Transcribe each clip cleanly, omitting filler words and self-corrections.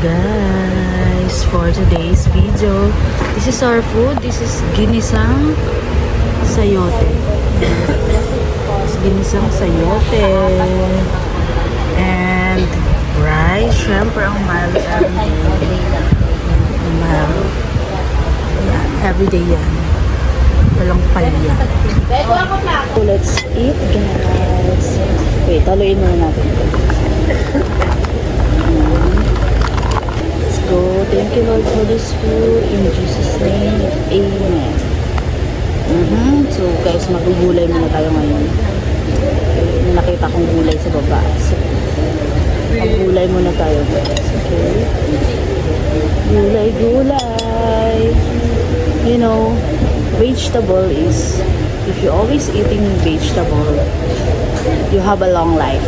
guys, for today's video, this is our food. This is ginisang sayote. Ginisang sayote and rice. Syempre ang mahal yan, everyday yan, walang palya. So let's eat guys. Wait, haluin muna natin. Let's go. Thank you Lord for this food. In Jesus name, amen. So guys, magugulay muna tayo ngayon. May nakita kong gulay sa baba. So, maggulay muna tayo guys. Okay. Gulay. You know, vegetable is, if you're always eating vegetable, you have a long life.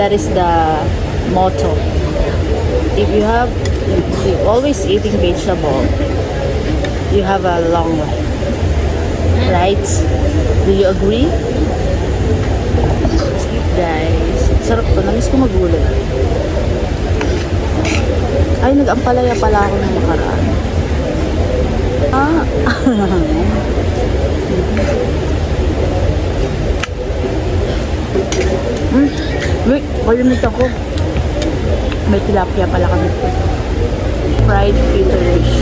That is the motto. If you're always eating vegetable, you have a long life. Right? Do you agree? Guys, sarap to. Namiss ko magulay. Ay, nag-ampalaya pala ako ng nakaraan. Wait, kalimutan ko. May tilapia pala kami. Fried Peter fish.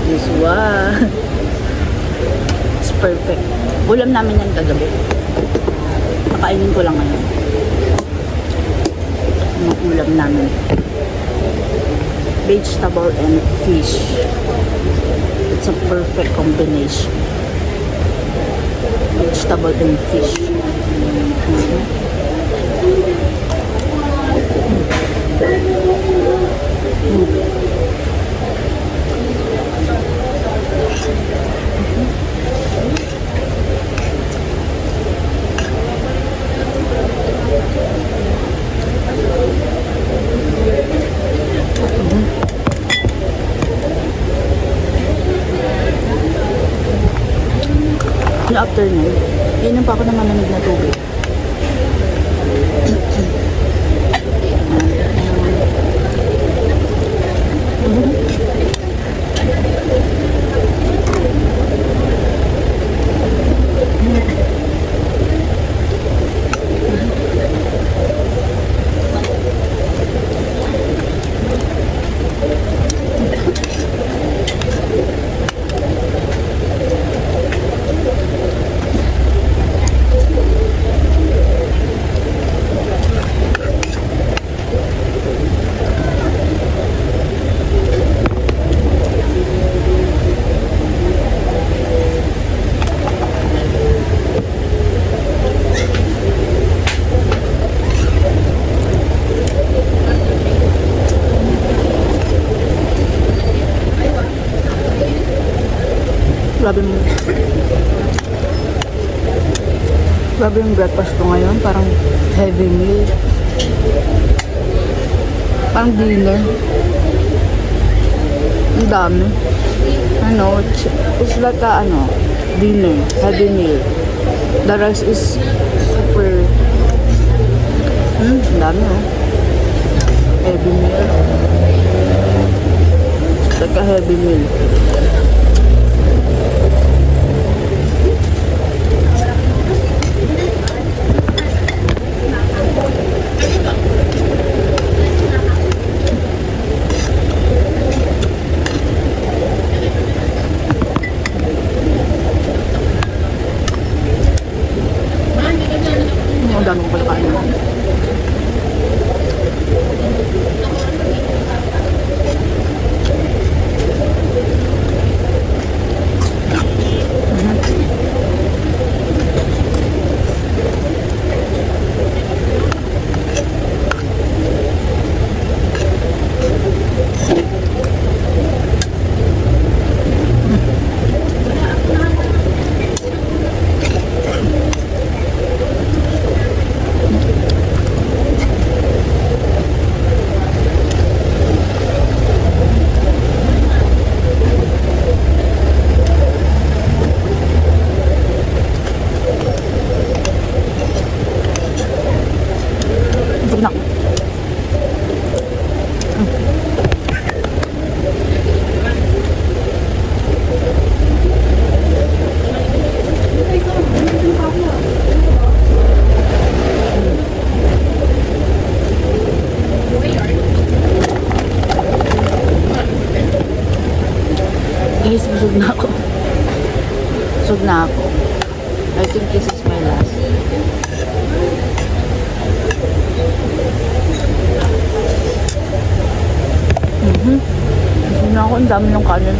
This one. It's perfect. Ulam namin yan kagabi. Pakainin ko lang ngayon. Ang ulam namin. Vegetable and fish. It's a perfect combination. Vegetable and fish. After nun, inom pa ako ng malamig na tubig. Grabe yung breakfast ko ngayon. Parang heavy meal. Parang dinner. Ang dami. It's like a, dinner. Heavy meal. The rice is super, ang dami heavy meal. It's like a heavy meal. Dami ko pala kain. Ang dami ng kanin.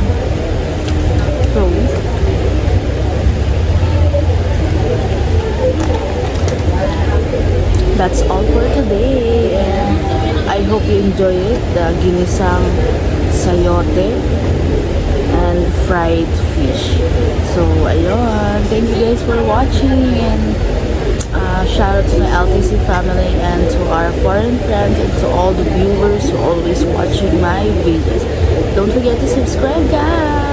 So, that's all for today. And I hope you enjoy it. The ginisang sayote and fried fish. So, ayun. Thank you guys for watching. And shout out to my LTC family and to our foreign friends and to all the viewers who are always watching my videos. Don't forget to subscribe, guys.